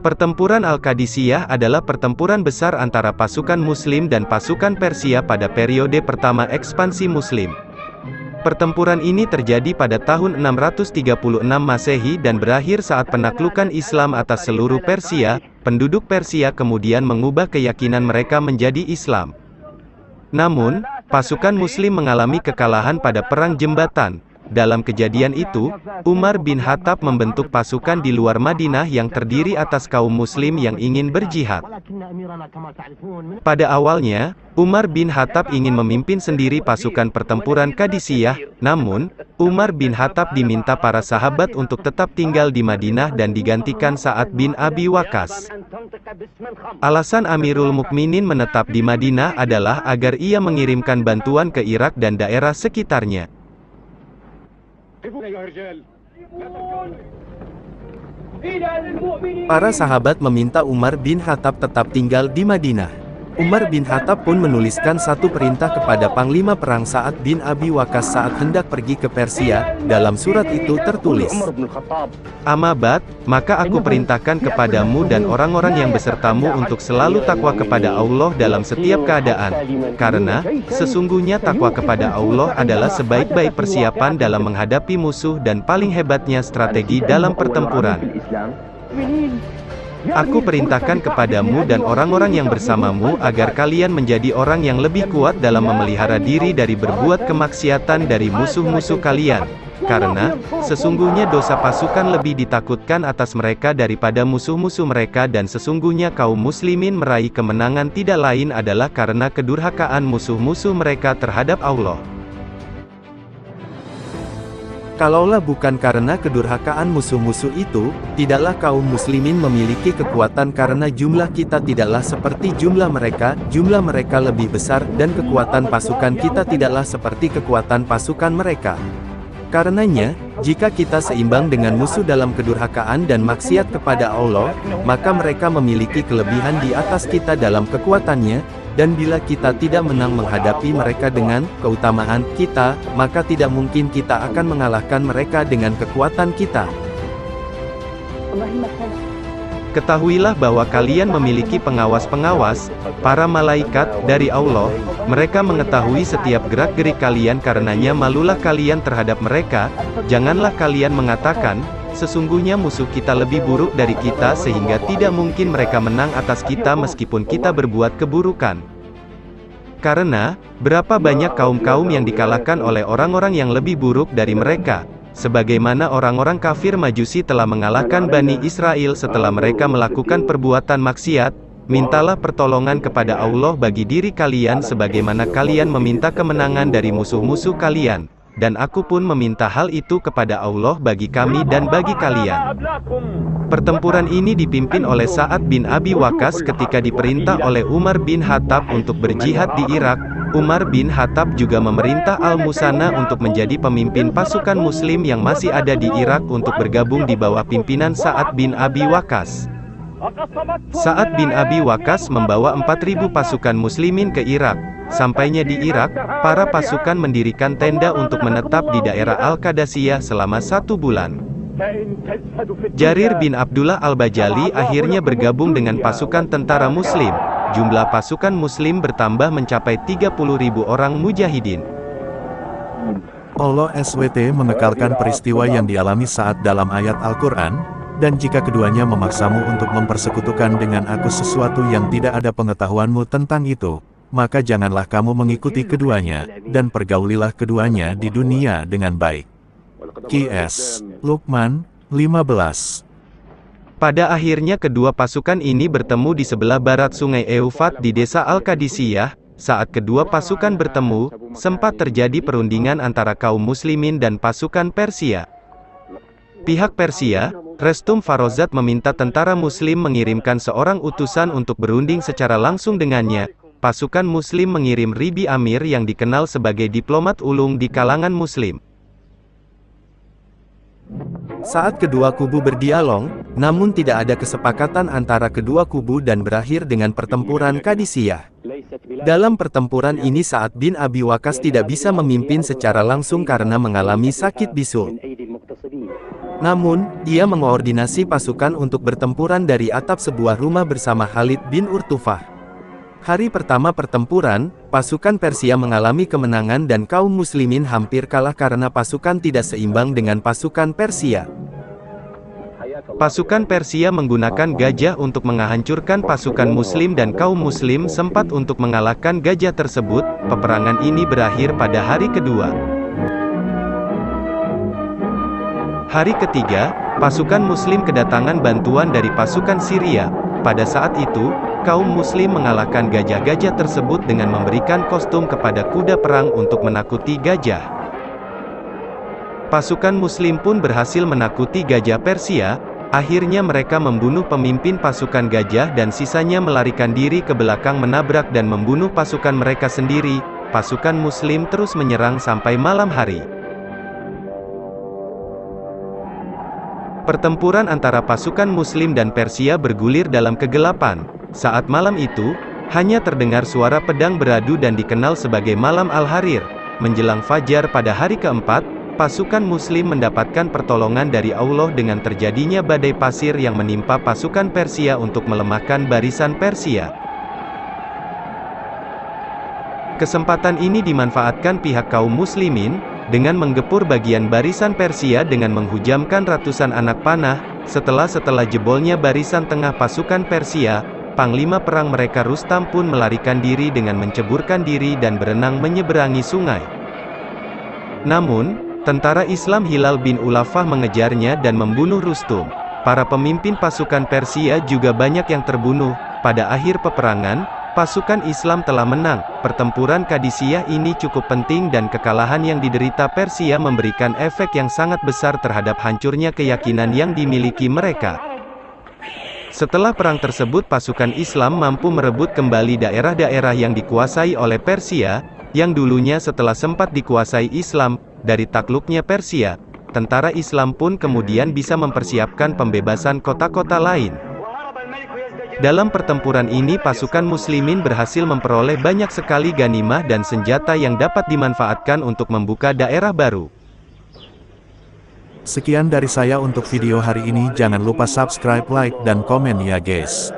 Pertempuran Al-Qadisiyah adalah pertempuran besar antara pasukan Muslim dan pasukan Persia pada periode pertama ekspansi Muslim. Pertempuran ini terjadi pada tahun 636 Masehi dan berakhir saat penaklukan Islam atas seluruh Persia. Penduduk Persia kemudian mengubah keyakinan mereka menjadi Islam. Namun, pasukan Muslim mengalami kekalahan pada Perang Jembatan. Dalam kejadian itu, Umar bin Khattab membentuk pasukan di luar Madinah yang terdiri atas kaum Muslim yang ingin berjihad. Pada awalnya, Umar bin Khattab ingin memimpin sendiri pasukan pertempuran Qadisiyah, namun, Umar bin Khattab diminta para sahabat untuk tetap tinggal di Madinah dan digantikan Sa'ad bin Abi Waqqas. Alasan Amirul Mukminin menetap di Madinah adalah agar ia mengirimkan bantuan ke Irak dan daerah sekitarnya. Para sahabat meminta Umar bin Khattab tetap tinggal di Madinah. Umar bin Khattab pun menuliskan satu perintah kepada Panglima Perang Sa'ad bin Abi Waqqas saat hendak pergi ke Persia. Dalam surat itu tertulis, "Amma ba'd, maka aku perintahkan kepadamu dan orang-orang yang besertamu untuk selalu takwa kepada Allah dalam setiap keadaan, karena sesungguhnya takwa kepada Allah adalah sebaik-baik persiapan dalam menghadapi musuh dan paling hebatnya strategi dalam pertempuran. Aku perintahkan kepadamu dan orang-orang yang bersamamu agar kalian menjadi orang yang lebih kuat dalam memelihara diri dari berbuat kemaksiatan dari musuh-musuh kalian, karena sesungguhnya dosa pasukan lebih ditakutkan atas mereka daripada musuh-musuh mereka dan sesungguhnya kaum muslimin meraih kemenangan tidak lain adalah karena kedurhakaan musuh-musuh mereka terhadap Allah. Kalaulah bukan karena kedurhakaan musuh-musuh itu, tidaklah kaum muslimin memiliki kekuatan karena jumlah kita tidaklah seperti jumlah mereka lebih besar, dan kekuatan pasukan kita tidaklah seperti kekuatan pasukan mereka. Karenanya, jika kita seimbang dengan musuh dalam kedurhakaan dan maksiat kepada Allah, maka mereka memiliki kelebihan di atas kita dalam kekuatannya, dan bila kita tidak menang menghadapi mereka dengan keutamaan kita, maka tidak mungkin kita akan mengalahkan mereka dengan kekuatan kita. Ketahuilah bahwa kalian memiliki pengawas-pengawas, para malaikat, dari Allah. Mereka mengetahui setiap gerak-gerik kalian, karenanya malulah kalian terhadap mereka. Janganlah kalian mengatakan, sesungguhnya musuh kita lebih buruk dari kita sehingga tidak mungkin mereka menang atas kita meskipun kita berbuat keburukan. Karena, berapa banyak kaum-kaum yang dikalahkan oleh orang-orang yang lebih buruk dari mereka. Sebagaimana orang-orang kafir Majusi telah mengalahkan Bani Israel setelah mereka melakukan perbuatan maksiat, mintalah pertolongan kepada Allah bagi diri kalian sebagaimana kalian meminta kemenangan dari musuh-musuh kalian. Dan aku pun meminta hal itu kepada Allah bagi kami dan bagi kalian. Pertempuran ini dipimpin oleh Sa'ad bin Abi Waqqas ketika diperintah oleh Umar bin Khattab untuk berjihad di Irak. Umar bin Khattab juga memerintah Al-Musanna untuk menjadi pemimpin pasukan muslim yang masih ada di Irak untuk bergabung di bawah pimpinan Sa'ad bin Abi Waqqas. Sa'ad bin Abi Waqqas membawa 4.000 pasukan muslimin ke Irak. Sampainya di Irak, para pasukan mendirikan tenda untuk menetap di daerah Al-Qadisiyah selama 1 bulan. Jarir bin Abdullah Al-Bajali akhirnya bergabung dengan pasukan tentara muslim. Jumlah pasukan muslim bertambah mencapai 30.000 orang mujahidin. Allah SWT menekalkan peristiwa yang dialami saat dalam ayat Al-Quran, dan jika keduanya memaksamu untuk mempersekutukan dengan aku sesuatu yang tidak ada pengetahuanmu tentang itu, maka janganlah kamu mengikuti keduanya, dan pergaulilah keduanya di dunia dengan baik. Qs. Luqman, 15. Pada akhirnya kedua pasukan ini bertemu di sebelah barat sungai Eufrat di desa Al-Qadisiyah. Saat kedua pasukan bertemu, sempat terjadi perundingan antara kaum muslimin dan pasukan Persia. Pihak Persia, Restum Farozat meminta tentara muslim mengirimkan seorang utusan untuk berunding secara langsung dengannya. Pasukan muslim mengirim Ribi Amir yang dikenal sebagai diplomat ulung di kalangan muslim. Saat kedua kubu berdialog, namun tidak ada kesepakatan antara kedua kubu dan berakhir dengan pertempuran Qadisiyah. Dalam pertempuran ini Sa'ad bin Abi Waqqas tidak bisa memimpin secara langsung karena mengalami sakit bisul. Namun, ia mengoordinasi pasukan untuk bertempuran dari atap sebuah rumah bersama Khalid bin Urtufah. Hari pertama pertempuran, pasukan Persia mengalami kemenangan dan kaum muslimin hampir kalah karena pasukan tidak seimbang dengan pasukan Persia. Pasukan Persia menggunakan gajah untuk menghancurkan pasukan muslim dan kaum muslim sempat untuk mengalahkan gajah tersebut. Peperangan ini berakhir pada hari kedua. Hari ketiga, pasukan muslim kedatangan bantuan dari pasukan Syria. Pada saat itu, kaum muslim mengalahkan gajah-gajah tersebut dengan memberikan kostum kepada kuda perang untuk menakuti gajah. Pasukan muslim pun berhasil menakuti gajah Persia. Akhirnya mereka membunuh pemimpin pasukan gajah dan sisanya melarikan diri ke belakang menabrak dan membunuh pasukan mereka sendiri. Pasukan muslim terus menyerang sampai malam hari. Pertempuran antara pasukan muslim dan Persia bergulir dalam kegelapan. Saat malam itu, hanya terdengar suara pedang beradu dan dikenal sebagai malam Al-Harir. Menjelang fajar pada hari keempat, pasukan muslim mendapatkan pertolongan dari Allah dengan terjadinya badai pasir yang menimpa pasukan Persia untuk melemahkan barisan Persia. Kesempatan ini dimanfaatkan pihak kaum muslimin, dengan menggepur bagian barisan Persia dengan menghujamkan ratusan anak panah. Setelah jebolnya barisan tengah pasukan Persia, panglima perang mereka Rustam pun melarikan diri dengan menceburkan diri dan berenang menyeberangi sungai. Namun, tentara Islam Hilal bin Ulafah mengejarnya dan membunuh Rustum. Para pemimpin pasukan Persia juga banyak yang terbunuh. Pada akhir peperangan, pasukan Islam telah menang. Pertempuran Qadisiyah ini cukup penting dan kekalahan yang diderita Persia memberikan efek yang sangat besar terhadap hancurnya keyakinan yang dimiliki mereka. Setelah perang tersebut pasukan Islam mampu merebut kembali daerah-daerah yang dikuasai oleh Persia, yang dulunya setelah sempat dikuasai Islam. Dari takluknya Persia, tentara Islam pun kemudian bisa mempersiapkan pembebasan kota-kota lain. Dalam pertempuran ini pasukan muslimin berhasil memperoleh banyak sekali ghanimah dan senjata yang dapat dimanfaatkan untuk membuka daerah baru. Sekian dari saya untuk video hari ini, jangan lupa subscribe, like, dan komen ya guys.